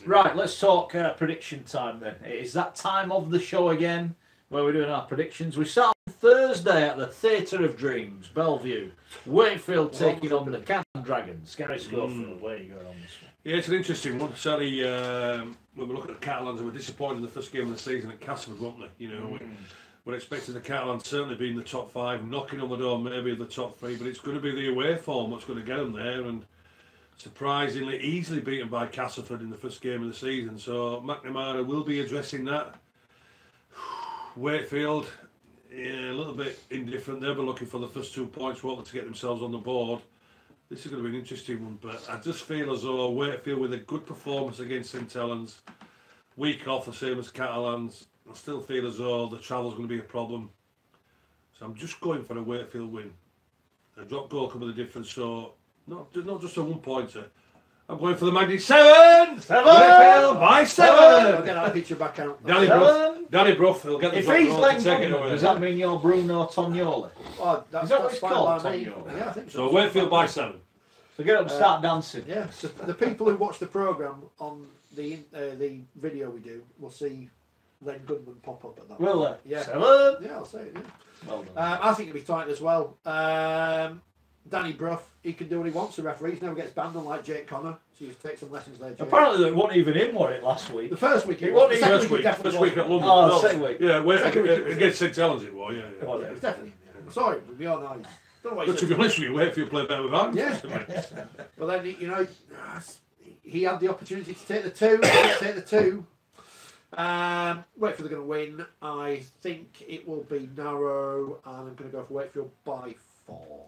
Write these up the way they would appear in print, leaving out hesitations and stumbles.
Right, let's talk prediction time then. It is that time of the show again where we're doing our predictions. We start on Thursday at the Theatre of Dreams, Bellevue. Wakefield taking on the Cannon Dragons. Garry Schofield, where are you going on this one? Yeah, it's an interesting one. Certainly, when we look at the Catalans, they were disappointed in the first game of the season at Castleford, weren't they? You know, we're expecting the Catalans certainly be in the top 5, knocking on the door maybe of the top 3, but it's going to be the away form that's going to get them there. And surprisingly, easily beaten by Castleford in the first game of the season. So McNamara will be addressing that. Wakefield, yeah, a little bit indifferent. They'll be looking for the first 2 points, wanting to get themselves on the board. This is going to be an interesting one, but I just feel as though Wakefield, with a good performance against St Helens, week off the same as Catalans, I still feel as though the travel's going to be a problem. So I'm just going for a Wakefield win. A drop goal come with a difference, so not just a 1 pointer. I'm going for the Magic 7! Wakefield by 7! I'll get that picture back out. Danny Brough, he'll get the If drop he's goal to take it Langdon, away. does that mean you're Bruno Tognoli? Oh, Is that what it's fine called, by me. Tognoli? Yeah, I think So Wakefield by 7. So get up and start dancing. Yeah, so the people who watch the programme on the video we do will see Len Goodman pop up at that Will point. they? Yeah. 7! Yeah, I'll say it. Yeah. Well done. I think it'll be tight as well. Danny Brough, he can do what he wants. The referee never gets banned, unlike Jake Connor. So you take some lessons there, Jake. Apparently they weren't even in, were it, last week? The first week It wasn't the even second First week definitely at London. Oh, second week. Yeah, Second week. against St Helens it was, yeah. was. It was definitely in there. Sorry, with your eyes. Don't know what But you to be said. honest with you, Wakefield played better without him. Yeah. Well, then, you know, he had the opportunity to take the 2. He didn't take the 2. Wakefield are going to win. I think it will be narrow, and I'm going to go for Wakefield by 4.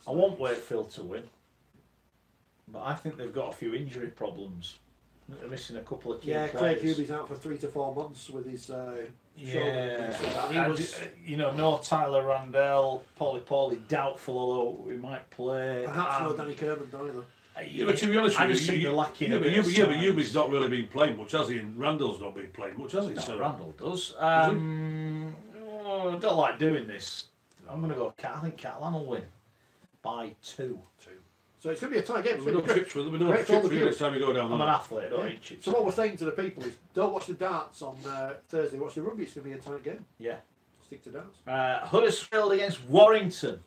I want Wakefield to win, but I think they've got a few injury problems. They're missing a couple of key Yeah, players. Craig Hubie's out for 3 to 4 months with his shoulder. Yeah, He was, no Tyler Randell, Paulie doubtful, although we might play. perhaps no Danny Kermond either. Yeah, but to be honest I with just you, think they're lacking a but bit of Hubie's not really been playing much, has he? And Randall's not been playing much, has he? No, So, Randall does. I don't like doing this. I'm going to go. I think Catalan will win by 2. So it's going to be a tight game. there'll be no chips for you next time you go down I'm an there. athlete. I don't eat chips. So what we're saying to the people is, don't watch the darts on Thursday. Watch the rugby. It's going to be a tight game. Yeah. Stick to darts. Huddersfield against Warrington.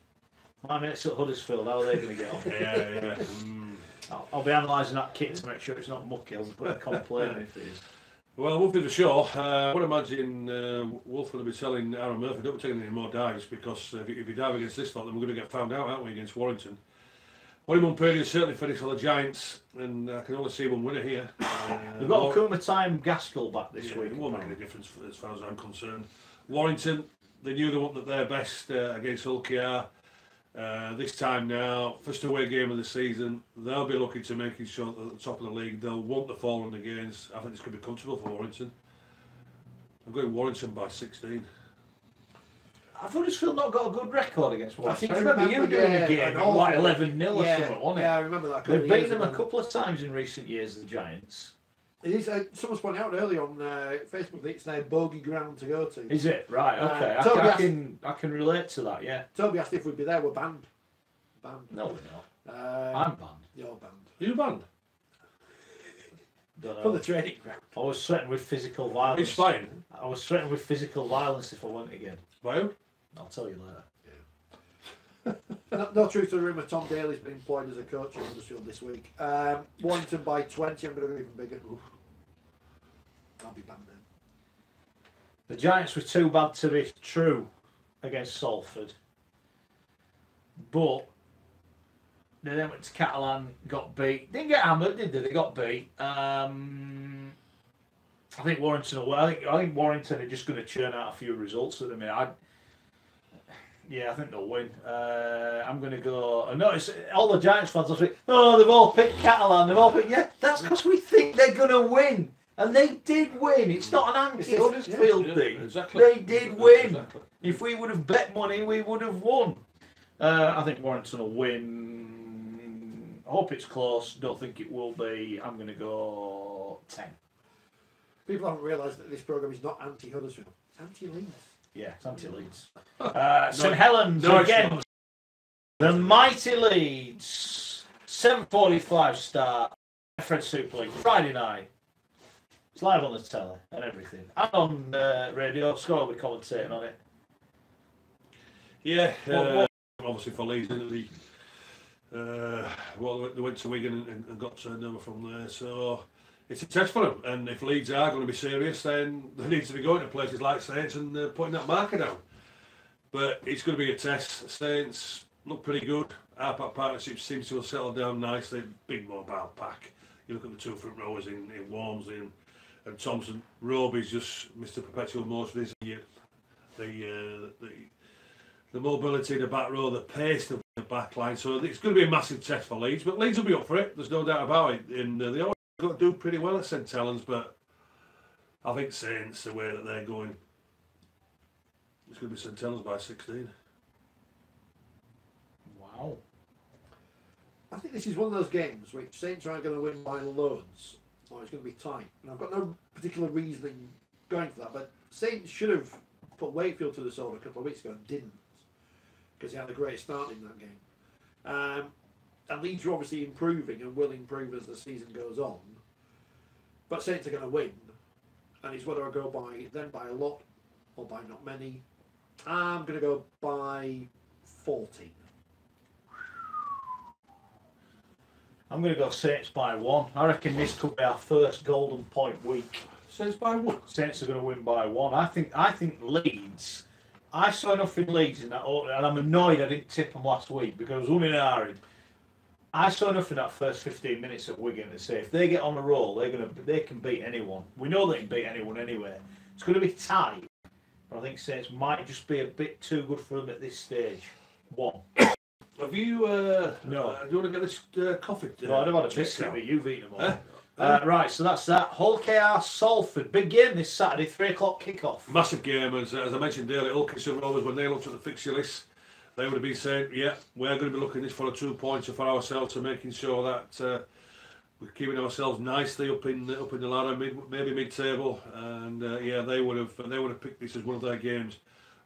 5 minutes at Huddersfield. How are they going to get on? Yeah. I'll be analysing that kit to make sure it's not mucky. I'll put a complaint if it is. Well, we'll be the show. I would imagine Wolf will be telling Aaron Murphy, don't be taking any more dives, because if you dive against this lot, then we're going to get found out, aren't we, against Warrington. Honeymoon period is certainly finished for the Giants, and I can only see one winner here. We've got Kumatime and Gaskell back this week. It won't make any difference as far as I'm concerned. Warrington, they knew they wanted their best against Hull KR. This time now, first away game of the season, they'll be looking to making sure that at the top of the league, they'll want the fallen against. I think this could be comfortable for Warrington. I'm going Warrington by 16. I've Huddersfield not got a good record against Warrington. I I remember you doing a game like 11-0 or yeah, something, wasn't it? Yeah, I remember that. They've beaten them a couple of times in recent years, the Giants. It is, someone's pointed out earlier on Facebook that it's their bogey ground to go to. Is it? Right, okay. I can relate to that, yeah. Toby asked if we'd be there. We're banned. No, we're not. I'm banned. You're banned. You banned? Don't know. For the training ground. I was threatened with physical violence. It's fine. I was threatened with physical violence if I went again. By who? I'll tell you later. No truth to the rumour, Tom Daly's been employed as a coach at Huddersfield this week. Warrington by 20, I'm going to go even bigger. Oof. I'll be banned then. The Giants were too bad to be true against Salford. But they then went to Catalan, got beat. Didn't get hammered, did they? They got beat. I think Warrington will win. I think Warrington are just going to churn out a few results at the minute. I think they'll win. I'm going to go. I notice all the Giants fans will say, "Oh, they've all picked Catalan. They've all picked." Yeah, that's because we think they're going to win, and they did win. It's not an anti-Huddersfield thing. Exactly. They did win. Exactly. If we would have bet money, we would have won. I think Warrington will win. I hope it's close. Don't think it will be. I'm going to go 10. People haven't realised that this programme is not anti-Huddersfield. It's anti-Leeds. Yeah, it's anti-Leeds. St Helens again. The mighty Leeds. 7:45 start. Fred Super League, Friday night. It's live on the telly and everything. And on radio. Scott will be commentating on it. Yeah, obviously for Leeds, didn't they? Well, they went to Wigan and got turned over from there. So it's a test for them. And if Leeds are going to be serious, then they need to be going to places like Saints and putting that marker down. But it's going to be a test. Saints look pretty good. Our partnership seems to have settled down nicely. Big mobile pack. You look at the two front rowers in Walmsley and Thompson. Roby's just Mr. Perpetual Motion. The mobility in the back row, the pace of the back line. So it's going to be a massive test for Leeds, but Leeds will be up for it. There's no doubt about it. And they always got to do pretty well at St Helens, but I think Saints, the way that they're going, it's going to be St Helens by 16. Wow. I think this is one of those games which Saints are going to win by loads, or it's going to be tight. And I've got no particular reasoning going for that, but Saints should have put Wakefield to the sword a couple of weeks ago and didn't, because he had a great start in that game. And Leeds are obviously improving and will improve as the season goes on. But Saints are going to win, and it's whether I go by a lot or by not many. I'm going to go by 14. I'm going to go Saints by 1. I reckon this could be our first golden point week. Saints by 1. Saints are going to win by 1. I think Leeds. I saw enough in Leeds in that opener, and I'm annoyed I didn't tip them last week because I was umming and ahhing. I saw enough in that first 15 minutes at Wigan to say if they get on the roll, they can beat anyone. We know they can beat anyone anyway. It's going to be tight, but I think Saints might just be a bit too good for them at this stage. 1. Have you? No. Do you want to get this coffee? No, I'd have had a biscuit, but you've eaten them all. Right, so that's that. Hull KR Salford. Big game this Saturday, 3 o'clock kickoff. Massive game, as I mentioned earlier. Hull Rovers, when they looked at the fixture list, they would have been saying, yeah, we're going to be looking this for a 2-pointer for ourselves, and making sure that we're keeping ourselves nicely up in the ladder, maybe mid-table. And yeah, they would have picked this as one of their games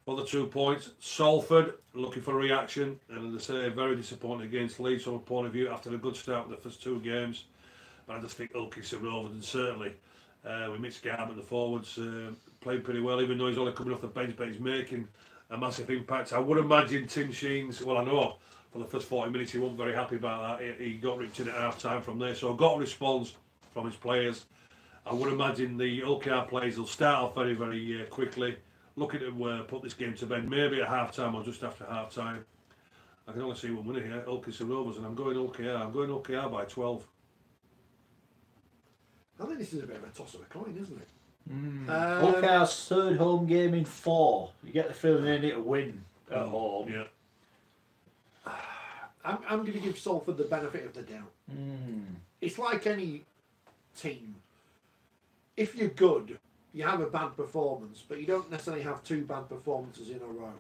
for the 2 points. Salford looking for a reaction, and as I say, very disappointed against Leeds from a point of view after a good start with the first 2 games. But I just think Ulkis and Rovers, and certainly with Mitch Garbutt, the forwards, playing pretty well, even though he's only coming off the bench, but he's making a massive impact. I would imagine Tim Sheen's, well, I know for the first 40 minutes he wasn't very happy about that. He got ripped in at half time from there, so I got a response from his players. I would imagine the OKR players will start off very, very quickly, looking to put this game to bed, maybe at half time or just after half time. I can only see one winner here, Ulkis and Rovers, and I'm going OKR. I'm going OKR by 12. I think this is a bit of a toss of a coin, isn't it? OKR's 3rd home game in 4. You get the feeling they need to win at home. Yeah. I'm going to give Salford the benefit of the doubt. It's like any team. If you're good, you have a bad performance, but you don't necessarily have 2 bad performances in a row.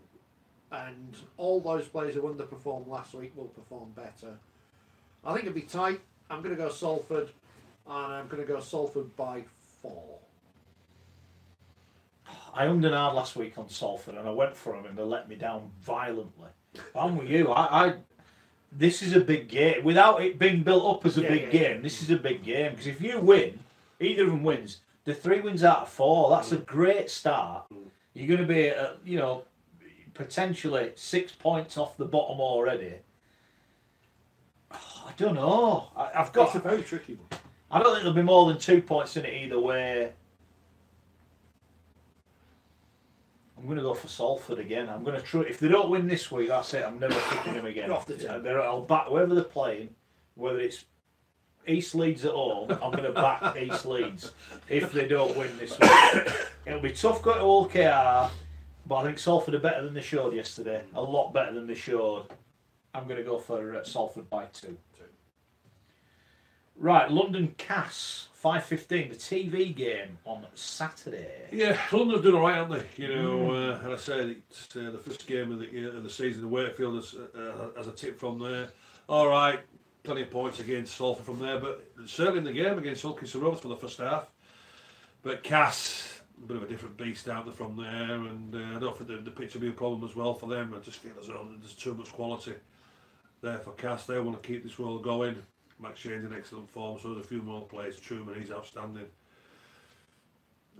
And all those players who underperformed last week will perform better. I think it'll be tight. I'm going to go Salford, and I'm going to go Salford by 4. I ummed and ahed last week on Salford, and I went for them, and they let me down violently. I'm with you. This is a big game. Without it being built up as a big game, this is a big game. Because if you win, either of them wins, the 3 wins out of 4, that's a great start. You're going to be, potentially 6 points off the bottom already. I don't know. It's a very tricky one. I don't think there'll be more than 2 points in it either way. I'm going to go for Salford again. I'm going to try. If they don't win this week, that's it. I'm never picking them again. Off the table. I'll back whoever they're playing, whether it's East Leeds at home. I'm going to back East Leeds if they don't win this week. It'll be tough going to Hull KR, but I think Salford are better than they showed yesterday. A lot better than they showed. I'm going to go for Salford by 2. Right, London Cass, 5:15, the TV game on Saturday. Yeah, London have done all right, haven't they? You know, and I say it's the first game of the season. The Wakefield as a tip from there. All right, plenty of points against Salford from there, but certainly in the game against Hull Rovers for the first half. But Cass, a bit of a different beast out there from there, and I don't think the pitch will be a problem as well for them. I just feel as though there's too much quality there for Cass. They want to keep this roll going. Max Shane's in excellent form, so there's a few more players. Truman, he's outstanding.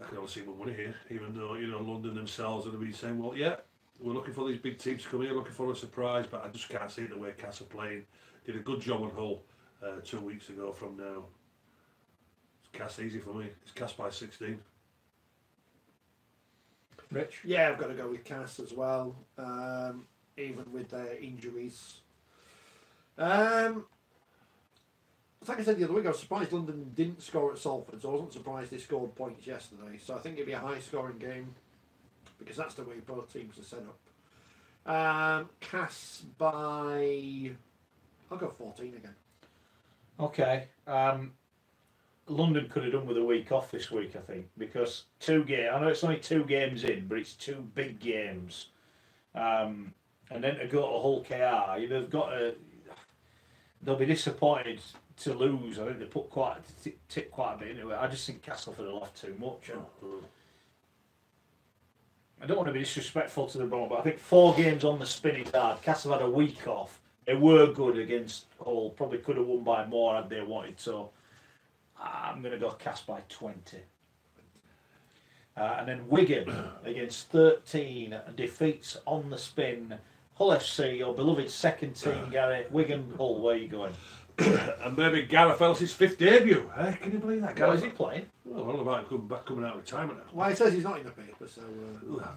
I can only see one winner here, even though, you know, London themselves are going to be saying, well, yeah, we're looking for these big teams to come here, looking for a surprise, but I just can't see the way Cass are playing. Did a good job on Hull 2 weeks ago from now. It's Cass easy for me. It's Cass by 16. Rich? Yeah, I've got to go with Cass as well, even with their injuries. Like I said the other week, I was surprised London didn't score at Salford, so I wasn't surprised they scored points yesterday. So I think it'll be a high-scoring game, because that's the way both teams are set up. Cass by... I'll go 14 again. Okay. London could have done with a week off this week, I think, because 2 games. I know it's only 2 games in, but it's 2 big games. And then to go to Hull KR, they've got to... They'll be disappointed to lose. I think they put quite a bit into it. I just think Castleford have lost too much. I don't want to be disrespectful to the Bromwell, but I think 4 games on the spin is hard. Castle had a week off. They were good against Hull. Probably could have won by more had they wanted. So I'm going to go Cast by 20. And then Wigan against 13 defeats on the spin. Hull FC, your beloved second team, Gary. Wigan, Hull, where are you going? And maybe Gareth Ellis' 5th debut. Can you believe that? What is he playing? Well, I don't know about him coming out of retirement now. Well, it says he's not in the paper, so...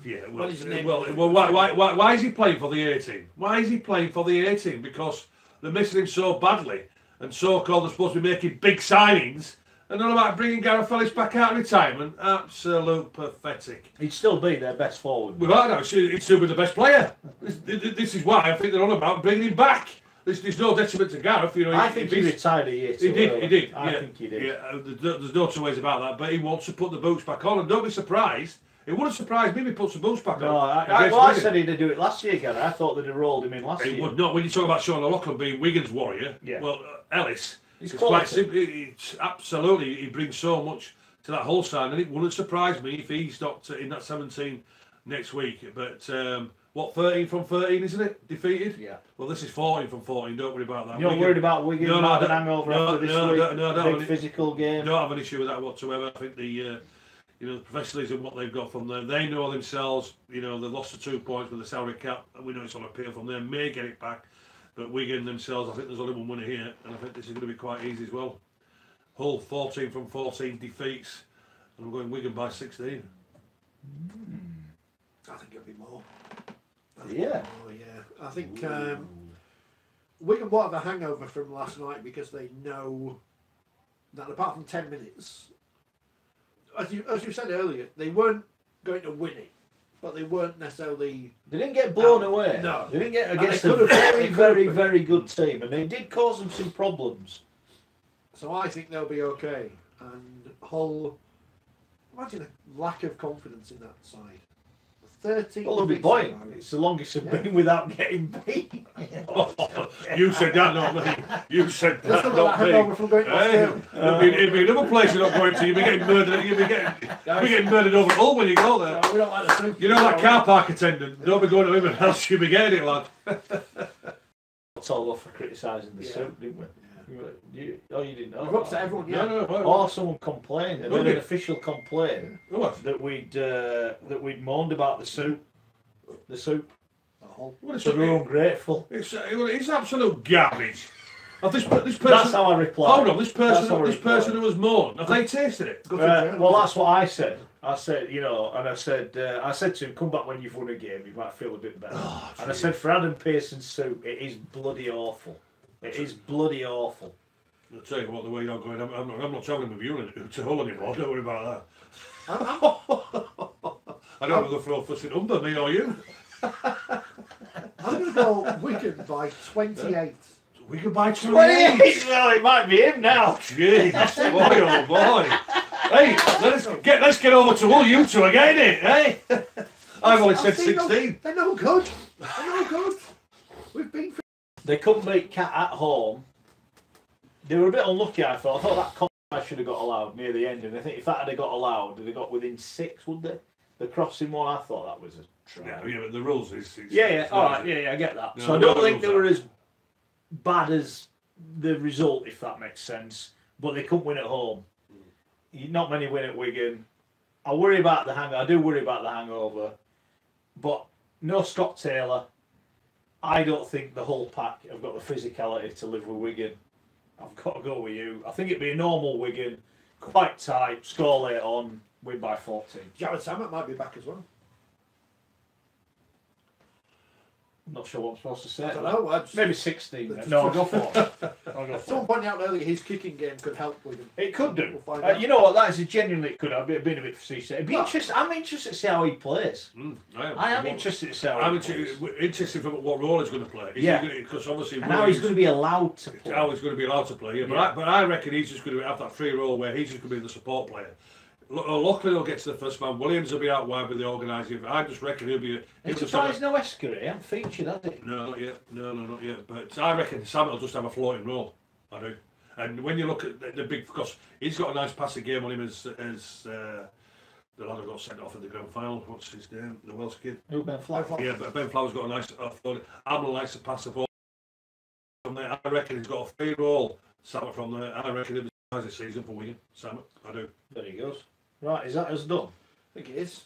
Yeah, what is his name? well, why is he playing for the A team? Why is he playing for the A team? Because they're missing him so badly, and so-called they're supposed to be making big signings, and all about bringing Gareth Ellis back out of retirement. Absolute pathetic. He'd still be their best forward. Without that, he'd still be the best player. This is why I think they're on about bringing him back. There's no detriment to Gareth. You know, I think he retired a year too early. He did. I think he did. Yeah, there's no two ways about that. But he wants to put the boots back on, and don't be surprised. It wouldn't surprise me if he puts the boots back on. I said he'd do it last year, Gary. I thought they'd have rolled him in last year. He would not. When you talk about Sean O'Loughlin being Wigan's warrior, well, Ellis, it's quite simple. It's absolutely, he brings so much to that whole side, and it wouldn't surprise me if he's not in that 17 next week. But 13 from 13, isn't it? Defeated? Yeah. Well, this is 14 from 14. Don't worry about that. You're not worried about Wigan having hangover after this week? Big physical game. Don't have an issue with that whatsoever. I think the professionalism, what they've got from them, they know themselves. You know, they lost the 2 points with the salary cap, and we know it's on appeal from them. May get it back, but Wigan themselves, I think there's only one winner here, and I think this is going to be quite easy as well. Hull 14 from 14 defeats, and I'm going Wigan by 16. I think it'll be more. Yeah. Oh, yeah. I think Wigan will have a hangover from last night because they know that apart from 10 minutes, as you said earlier, they weren't going to win it, but they weren't necessarily... They didn't get blown away. No. They didn't get against a very, very, very good team, and they did cause them some problems. So I think they'll be okay. And Hull, imagine a lack of confidence in that side. 13. Well, they'll be buoyant. It's the longest they've been without getting beat. You said that, not me. You said that, not me. From going It'd be another place you're not going to. You'll be getting murdered. You'll be getting murdered over Hull when you go there. No, we don't like the soup. You know that car park attendant? Don't be going to him, else you'll be getting it, lad. It's all off for criticising the soup, didn't we? You didn't know. We've upset everyone, yeah. Or someone complained, an official complaint that we'd moaned about the soup. The soup. So we're ungrateful. It's absolute garbage. This person, that's how I replied. Hold on, this person who was moaned, have they tasted it? Well, that's what I said. I said, and I said to him, come back when you've won a game, you might feel a bit better. And I said, for Adam Pearson's soup, it is bloody awful. It is bloody awful. I'll tell you what, the way you're going, I'm not travelling with you to Hull anymore. Don't worry about that. I don't know the throw fussing under me or you. I'm going to go Wigan by 28. Wigan by 28? Well, it might be him now. Jeez, boy, oh boy. Hey, let's get over to Hull, you two are getting it, eh? I've only said 16. They're no good. We've been... They couldn't beat Cat at home. They were a bit unlucky, I thought. I thought that cross should have got allowed near the end, and I think if that had got allowed, they'd have got within 6, would they? The crossing one, I thought that was a try. Yeah, but the rules is... All right, I get that. So I don't think they were as bad as the result, if that makes sense. But they couldn't win at home. Not many win at Wigan. I worry about the hangover. I do worry about the hangover. But no Scott Taylor. I don't think the whole pack have got the physicality to live with Wigan. I've got to go with you. I think it'd be a normal Wigan, quite tight, score late on, win by 14. Jared Samet might be back as well. I'm not sure what I'm supposed to say. I don't know. Maybe 16. Then. No, I'll go for it. Someone pointed out earlier his kicking game could help with him. It could do. We'll find out. You know what? That is genuinely it could have been a bit facetious. It'd be interesting. I'm interested to see how he plays. I am interested to see how he plays. Interested from what role he's going to play. Because obviously, and how he's going to be allowed to play. How he's going to be allowed to play. Yeah. But I reckon he's just going to have that free role where he's just going to be the support player. Luckily, he'll get to the first man. Williams will be out wide with the organising. I just reckon he'll be. It's surprised no Escary. He hasn't featured, has he? No, not yet. No, not yet. But I reckon Sam will just have a floating role. I do. And when you look at the big, because he's got a nice passing game on him as the lad who got sent off in the grand final. What's his name? The Welsh kid. Who, Ben Flower? Yeah, but Ben Flower's got a nice offload. Amel likes to pass the ball from there. I reckon he's got a free role. Sam from there. I reckon he'll be this season for Wigan. Sam, I do. There he goes. Right, is that us done? I think it is.